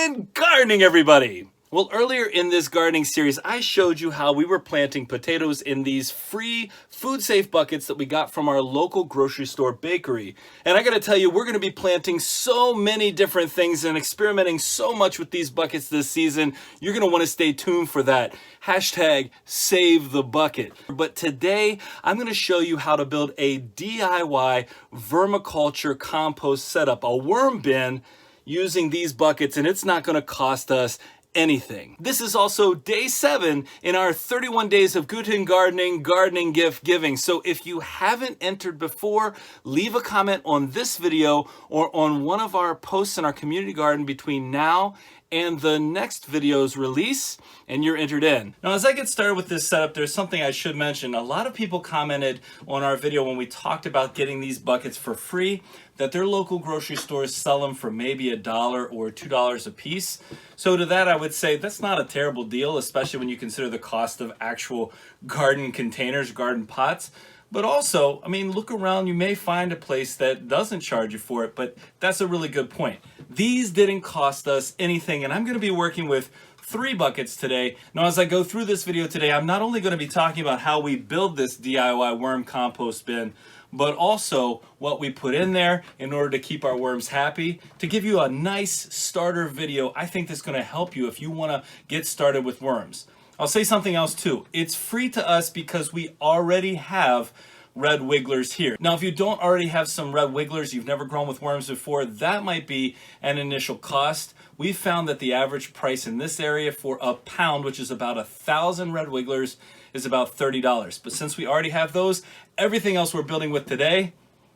and gardening, everybody. Well, earlier in this gardening series, I showed you how we were planting potatoes in these free food-safe buckets that we got from our local grocery store bakery. And I gotta tell you, we're gonna be planting so many different things and experimenting so much with these buckets this season. You're gonna wanna stay tuned for that. Hashtag save the bucket. But today, I'm gonna show you how to build a DIY vermiculture compost setup, a worm bin using these buckets, and it's not gonna cost us anything. This is also day 7 in our 31 days of Guten gardening gift giving. So if you haven't entered before, leave a comment on this video or on one of our posts in our community garden between now and the next video's release, and you're entered in. Now, as I get started with this setup, there's something I should mention. A lot of people commented on our video when we talked about getting these buckets for free that their local grocery stores sell them for maybe $1 or $2 a piece. So to that, I would say that's not a terrible deal, especially when you consider the cost of actual garden containers, garden pots. But also, I mean, look around, you may find a place that doesn't charge you for it, but that's a really good point. These didn't cost us anything, and I'm gonna be working with 3 buckets today. Now, as I go through this video today, I'm not only gonna be talking about how we build this DIY worm compost bin, but also what we put in there in order to keep our worms happy. To give you a nice starter video, I think that's gonna help you if you wanna get started with worms. I'll say something else too. It's free to us because we already have red wigglers here. Now, if you don't already have some red wigglers, you've never grown with worms before, that might be an initial cost. We've found that the average price in this area for a pound, which is about 1,000 red wigglers, is about $30. But since we already have those, everything else we're building with today,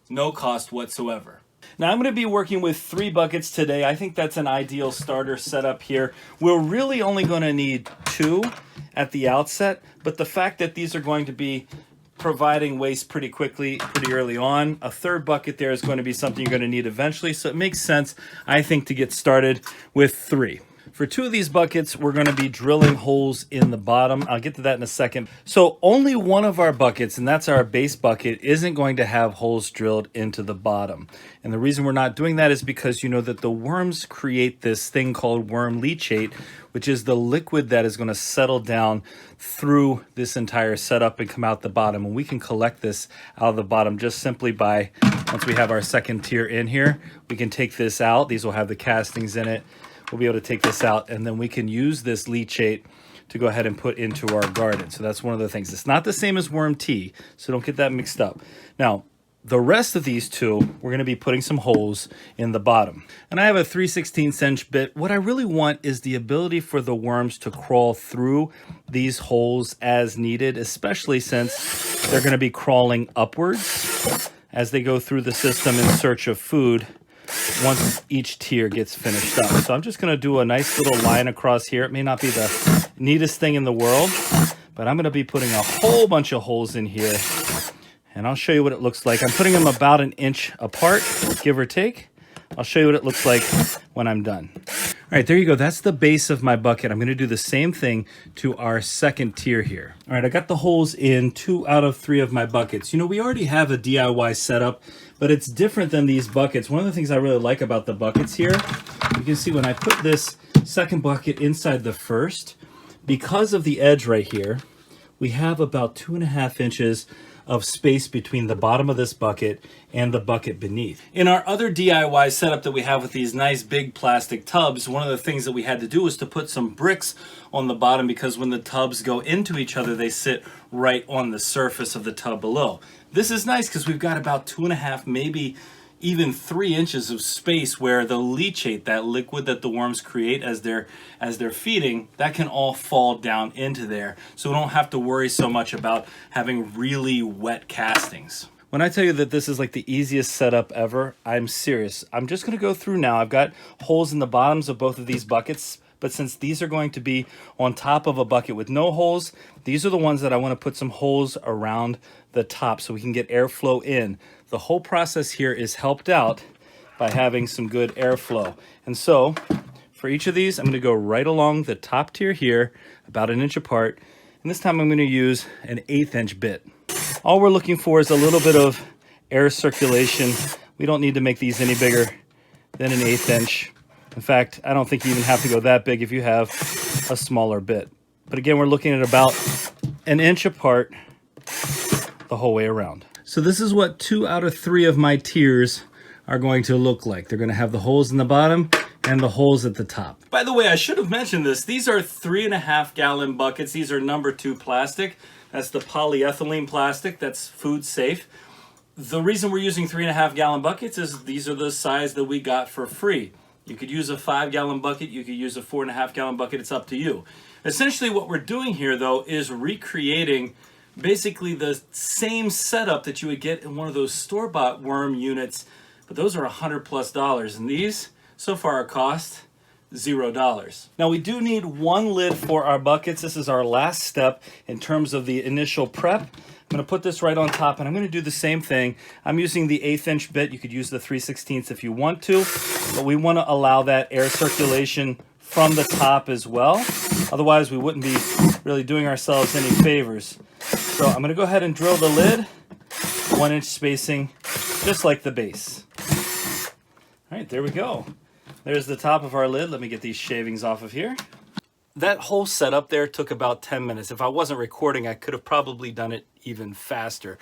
no cost whatsoever. Now, I'm going to be working with 3 buckets today. I think that's an ideal starter setup here. We're really only going to need 2 at the outset, but the fact that these are going to be providing waste pretty quickly, pretty early on, a 3rd bucket there is going to be something you're going to need eventually, so it makes sense, I think, to get started with 3. For 2 of these buckets, we're going to be drilling holes in the bottom. I'll get to that in a second. So only one of our buckets, and that's our base bucket, isn't going to have holes drilled into the bottom. And the reason we're not doing that is because you know that the worms create this thing called worm leachate, which is the liquid that is going to settle down through this entire setup and come out the bottom. And we can collect this out of the bottom just simply by, once we have our 2nd tier in here, we can take this out. These will have the castings in it. We'll be able to take this out, and then we can use this leachate to go ahead and put into our garden. So that's one of the things. It's not the same as worm tea, so don't get that mixed up. Now, the rest of these 2, we're going to be putting some holes in the bottom. And I have a 3/16 inch bit. What I really want is the ability for the worms to crawl through these holes as needed, especially since they're going to be crawling upwards as they go through the system in search of food once each tier gets finished up. So I'm just going to do a nice little line across here. It may not be the neatest thing in the world, but I'm going to be putting a whole bunch of holes in here, and I'll show you what it looks like. I'm putting them about 1 inch apart, give or take. I'll show you what it looks like when I'm done. All right, there you go. That's the base of my bucket. I'm going to do the same thing to our 2nd tier here. All right, I got the holes in 2 out of 3 of my buckets. You know, we already have a DIY setup, but it's different than these buckets. One of the things I really like about the buckets here, you can see when I put this 2nd bucket inside the 1st, because of the edge right here, we have about 2.5 inches of space between the bottom of this bucket and the bucket beneath. In our other DIY setup that we have with these nice big plastic tubs, one of the things that we had to do was to put some bricks on the bottom, because when the tubs go into each other, they sit right on the surface of the tub below. This is nice because we've got about 2.5, maybe even 3 inches of space where the leachate, that liquid that the worms create as they're feeding, that can all fall down into there. So we don't have to worry so much about having really wet castings. When I tell you that this is like the easiest setup ever, I'm serious. I'm just going to go through now. I've got holes in the bottoms of both of these buckets, but since these are going to be on top of a bucket with no holes, these are the ones that I want to put some holes around the top so we can get airflow in. The whole process here is helped out by having some good airflow. And so for each of these, I'm going to go right along the top tier here, about 1 inch apart. And this time I'm going to use an 1/8 inch bit. All we're looking for is a little bit of air circulation. We don't need to make these any bigger than an 1/8 inch. In fact, I don't think you even have to go that big if you have a smaller bit. But again, we're looking at about an inch apart the whole way around. So this is what 2 out of 3 of my tiers are going to look like. They're going to have the holes in the bottom and the holes at the top. By the way, I should have mentioned this. These are 3.5 gallon buckets. These are number 2 plastic. That's the polyethylene plastic. That's food safe. The reason we're using 3.5 gallon buckets is these are the size that we got for free. You could use a 5 gallon bucket. You could use a 4.5 gallon bucket. It's up to you. Essentially what we're doing here though is recreating basically the same setup that you would get in one of those store-bought worm units, but those are $100+, and these so far cost $0. Now we do need one lid for our buckets. This is our last step in terms of the initial prep. I'm going to put this right on top, and I'm going to do the same thing. I'm using the 1/8 inch bit. You could use the 3/16 if you want to, but we want to allow that air circulation from the top as well. Otherwise, we wouldn't be really doing ourselves any favors. So I'm going to go ahead and drill the lid, 1 inch spacing, just like the base. All right, there we go. There's the top of our lid. Let me get these shavings off of here. That whole setup there took about 10 minutes. If I wasn't recording, I could have probably done it even faster.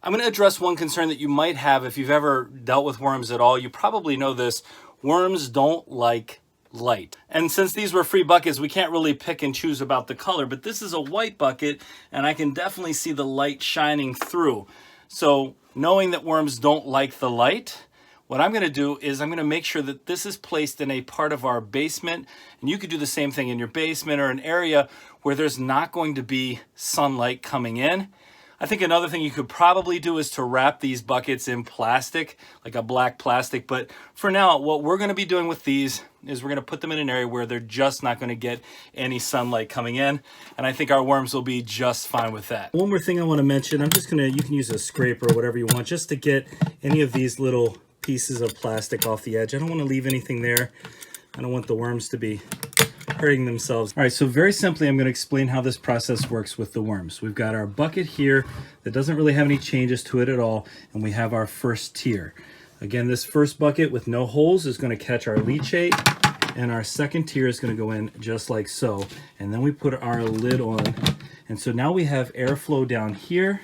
I'm going to address one concern that you might have if you've ever dealt with worms at all. You probably know this. Worms don't like light. And since these were free buckets, we can't really pick and choose about the color, but this is a white bucket and I can definitely see the light shining through. So knowing that worms don't like the light, what I'm going to do is I'm going to make sure that this is placed in a part of our basement, and you could do the same thing in your basement or an area where there's not going to be sunlight coming in. I think another thing you could probably do is to wrap these buckets in plastic, like a black plastic. But for now, what we're going to be doing with these is we're going to put them in an area where they're just not going to get any sunlight coming in. And I think our worms will be just fine with that. One more thing I want to mention, you can use a scraper or whatever you want just to get any of these little pieces of plastic off the edge. I don't want to leave anything there. I don't want the worms to be hurting themselves. All right, so very simply, I'm going to explain how this process works with the worms. We've got our bucket here that doesn't really have any changes to it at all, and we have our first tier. Again, this first bucket with no holes is going to catch our leachate, and our second tier is going to go in just like so. And then we put our lid on. And so now we have airflow down here,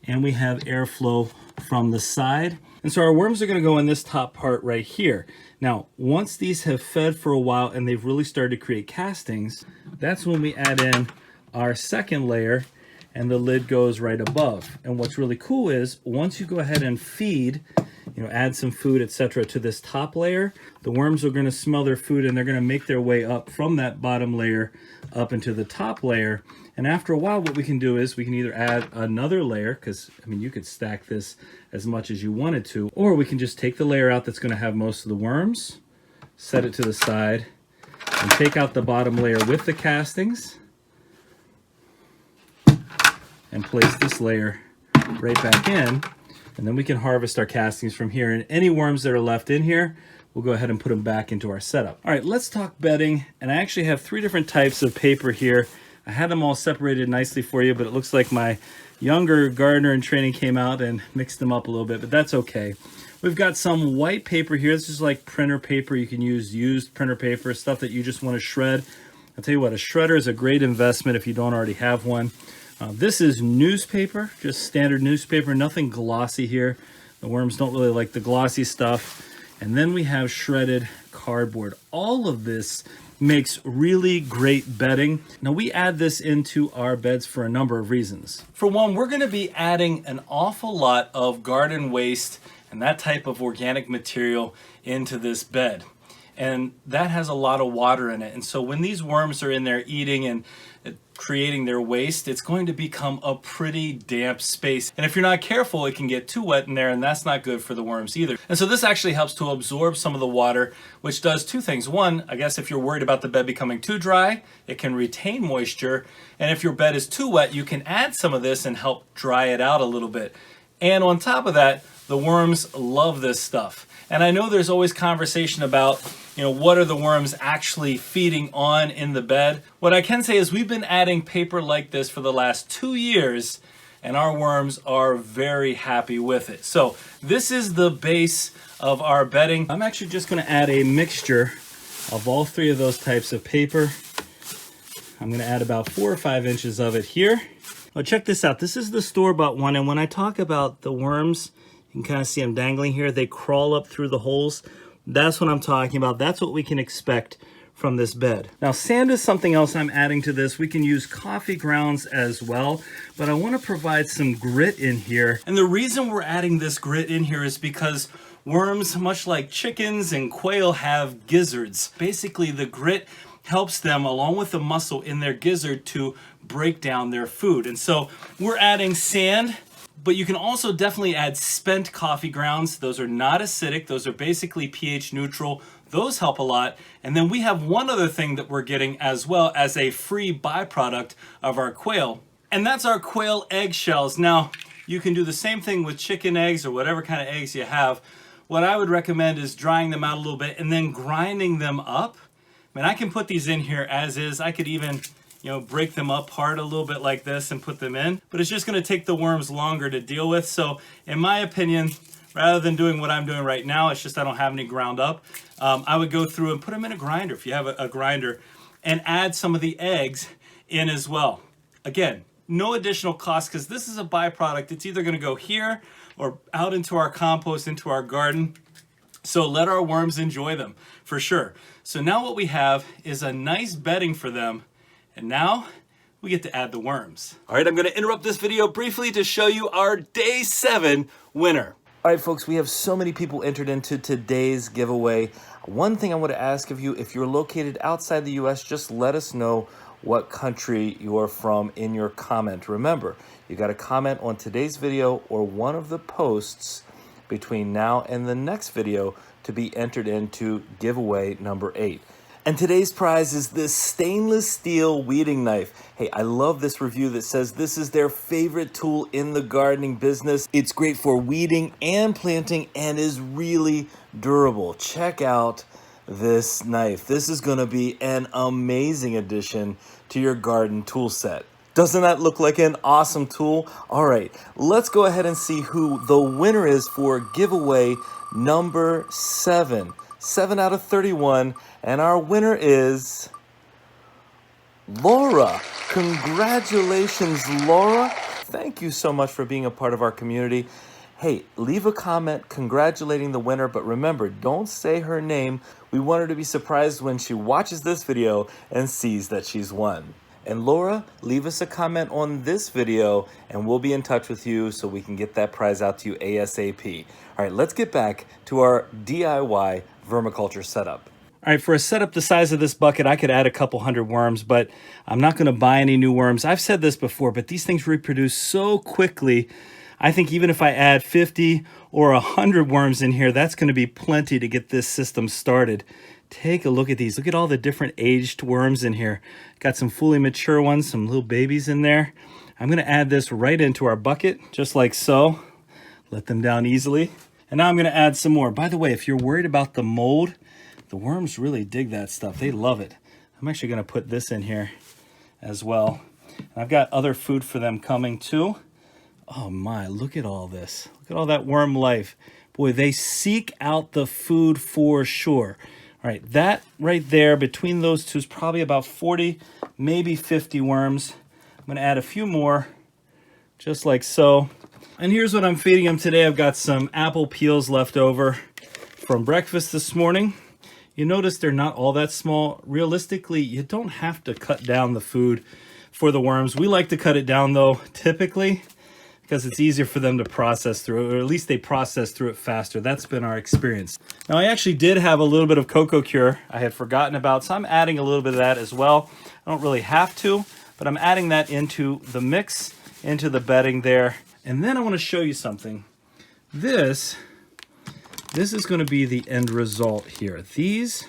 and we have airflow from the side. And so our worms are going to go in this top part right here. Now, once these have fed for a while and they've really started to create castings, that's when we add in our second layer and the lid goes right above. And what's really cool is once you go ahead and feed, add some food, etc. to this top layer, the worms are going to smell their food and they're going to make their way up from that bottom layer up into the top layer. And after a while, what we can do is we can either add another layer, because you could stack this as much as you wanted to, or we can just take the layer out that's going to have most of the worms, set it to the side, and take out the bottom layer with the castings, and place this layer right back in. And then we can harvest our castings from here. And any worms that are left in here, we'll go ahead and put them back into our setup. All right, let's talk bedding. And I actually have 3 different types of paper here. I had them all separated nicely for you, but it looks like my younger gardener in training came out and mixed them up a little bit, but that's okay. We've got some white paper here. This is like printer paper. You can use used printer paper, stuff that you just want to shred. I'll tell you what, a shredder is a great investment if you don't already have one. This is newspaper, just standard newspaper, nothing glossy here. The worms don't really like the glossy stuff. And then we have shredded cardboard. All of this makes really great bedding. Now we add this into our beds for a number of reasons. For one, we're going to be adding an awful lot of garden waste and that type of organic material into this bed. And that has a lot of water in it. And so when these worms are in there eating and creating their waste, it's going to become a pretty damp space. And if you're not careful, it can get too wet in there, and that's not good for the worms either. And so this actually helps to absorb some of the water, which does 2 things. One, I guess if you're worried about the bed becoming too dry, it can retain moisture. And if your bed is too wet, you can add some of this and help dry it out a little bit. And on top of that, the worms love this stuff. And I know there's always conversation about, what are the worms actually feeding on in the bed? What I can say is we've been adding paper like this for the last 2 years, and our worms are very happy with it. So this is the base of our bedding. I'm actually just going to add a mixture of all three of those types of paper. I'm going to add about 4 or 5 inches of it here. Now check this out. This is the store-bought one, and when I talk about the worms, you can kind of see them dangling here. They crawl up through the holes. That's what I'm talking about. That's what we can expect from this bed. Now sand is something else I'm adding to this. We can use coffee grounds as well, but I want to provide some grit in here. And the reason we're adding this grit in here is because worms, much like chickens and quail, have gizzards. Basically, the grit helps them, along with the muscle in their gizzard, to break down their food. And so we're adding sand, but you can also definitely add spent coffee grounds. Those are not acidic. Those are basically pH neutral. Those help a lot. And then we have one other thing that we're getting as well as a free byproduct of our quail, and that's our quail eggshells. Now, you can do the same thing with chicken eggs or whatever kind of eggs you have. What I would recommend is drying them out a little bit and then grinding them up. I mean, I can put these in here as is. I could even, break them apart a little bit like this and put them in, but it's just going to take the worms longer to deal with. So in my opinion, rather than doing what I'm doing right now, it's just I don't have any ground up, I would go through and put them in a grinder if you have a grinder, and add some of the eggs in as well. Again, no additional cost because this is a byproduct. It's either going to go here or out into our compost, into our garden. So let our worms enjoy them for sure. So now what we have is a nice bedding for them. And now we get to add the worms. All right, I'm going to interrupt this video briefly to show you our day 7 winner. All right, folks, we have so many people entered into today's giveaway. One thing I want to ask of you, if you're located outside the US, just let us know what country you're from in your comment. Remember, you got to comment on today's video or one of the posts between now and the next video to be entered into giveaway number 8. And today's prize is this stainless steel weeding knife. Hey, I love this review that says this is their favorite tool in the gardening business. It's great for weeding and planting and is really durable. Check out this knife. This is going to be an amazing addition to your garden tool set. Doesn't that look like an awesome tool? All right, let's go ahead and see who the winner is for giveaway number 7. 7 out of 31. And our winner is Laura. Congratulations, Laura. Thank you so much for being a part of our community. Hey, leave a comment congratulating the winner, but remember, don't say her name. We want her to be surprised when she watches this video and sees that she's won. And Laura, leave us a comment on this video and we'll be in touch with you so we can get that prize out to you ASAP. All right, let's get back to our DIY vermiculture setup. All right, for a setup the size of this bucket, I could add a couple hundred worms, but I'm not going to buy any new worms. I've said this before, but these things reproduce so quickly. I think even if I add 50 or 100 worms in here, that's going to be plenty to get this system started. Take a look at these. Look at all the different aged worms in here. Got some fully mature ones, some little babies in there. I'm going to add this right into our bucket, just like so. Let them down easily. And now I'm going to add some more. By the way, if you're worried about the mold, the worms really dig that stuff. They love it. I'm actually going to put this in here as well. And I've got other food for them coming too. Oh my, look at all this. Look at all that worm life. Boy, they seek out the food for sure. All right, that right there between those two is probably about 40, maybe 50 worms. I'm going to add a few more, just like so. And here's what I'm feeding them today. I've got some apple peels left over from breakfast this morning. You notice they're not all that small. Realistically, you don't have to cut down the food for the worms. We like to cut it down though, typically, because it's easier for them to process through, or at least they process through it faster. That's been our experience. Now, I actually did have a little bit of cocoa cure I had forgotten about, so I'm adding a little bit of that as well. I don't really have to, but I'm adding that into the mix, into the bedding there. And then I want to show you something. This is going to be the end result here. These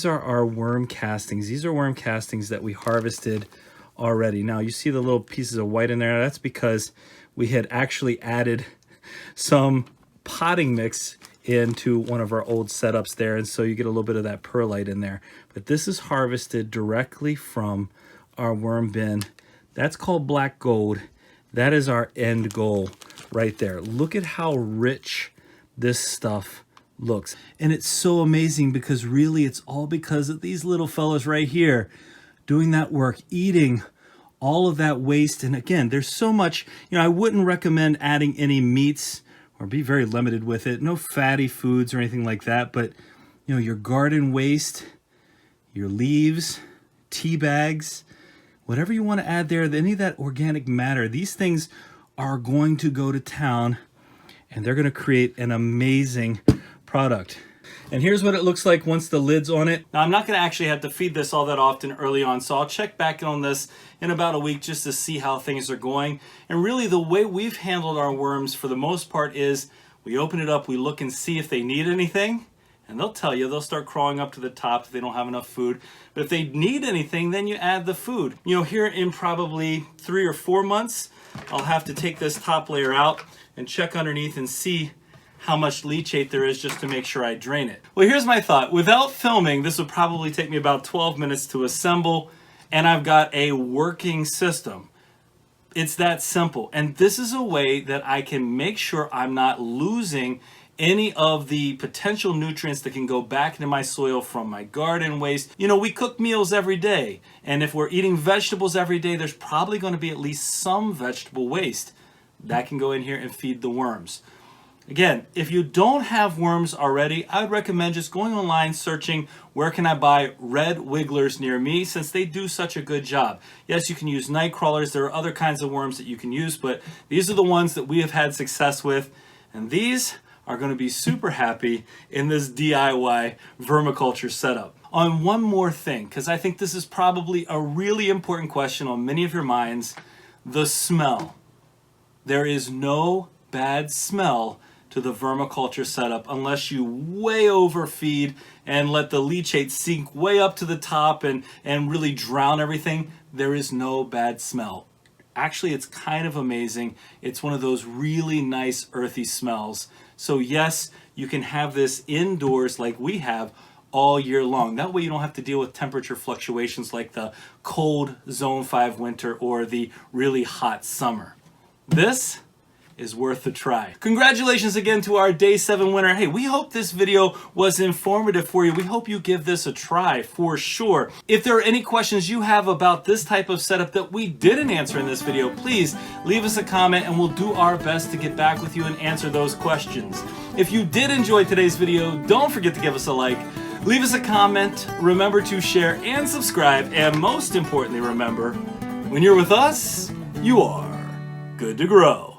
are our worm castings. These are worm castings that we harvested already. Now you see the little pieces of white in there. That's because we had actually added some potting mix into one of our old setups there, and so you get a little bit of that perlite in there. But this is harvested directly from our worm bin. That's called black gold. That is our end goal right there. Look at how rich this stuff looks. And it's so amazing because really it's all because of these little fellas right here doing that work, eating all of that waste. And again, there's so much, I wouldn't recommend adding any meats or be very limited with it. No fatty foods or anything like that. But, your garden waste, your leaves, tea bags, whatever you want to add there, any of that organic matter, these things are going to go to town and they're going to create an amazing product. And here's what it looks like once the lid's on it. Now, I'm not going to actually have to feed this all that often early on, so I'll check back on this in about a week just to see how things are going. And really, the way we've handled our worms for the most part is we open it up, we look and see if they need anything, and they'll tell you. They'll start crawling up to the top if they don't have enough food. But if they need anything, then you add the food. Here in probably 3 or 4 months, I'll have to take this top layer out and check underneath and see how much leachate there is just to make sure I drain it. Well, here's my thought. Without filming, this would probably take me about 12 minutes to assemble, and I've got a working system. It's that simple. And this is a way that I can make sure I'm not losing any of the potential nutrients that can go back into my soil from my garden waste. We cook meals every day, and if we're eating vegetables every day, there's probably going to be at least some vegetable waste that can go in here and feed the worms. Again, if you don't have worms already, I would recommend just going online, searching where can I buy red wigglers near me, since they do such a good job. Yes, you can use night crawlers. There are other kinds of worms that you can use, but these are the ones that we have had success with, and these are going to be super happy in this DIY vermiculture setup. On one more thing, because I think this is probably a really important question on many of your minds, the smell. There is no bad smell to the vermiculture setup unless you way overfeed and let the leachate sink way up to the top and really drown everything. There is no bad smell. Actually, it's kind of amazing. It's one of those really nice earthy smells. So yes, you can have this indoors like we have all year long. That way you don't have to deal with temperature fluctuations like the cold zone 5 winter or the really hot summer. This is worth a try. Congratulations again to our day 7 winner. Hey, we hope this video was informative for you. We hope you give this a try for sure. If there are any questions you have about this type of setup that we didn't answer in this video, please leave us a comment and we'll do our best to get back with you and answer those questions. If you did enjoy today's video, don't forget to give us a like, leave us a comment, remember to share and subscribe, and most importantly, remember, when you're with us, you are good to grow.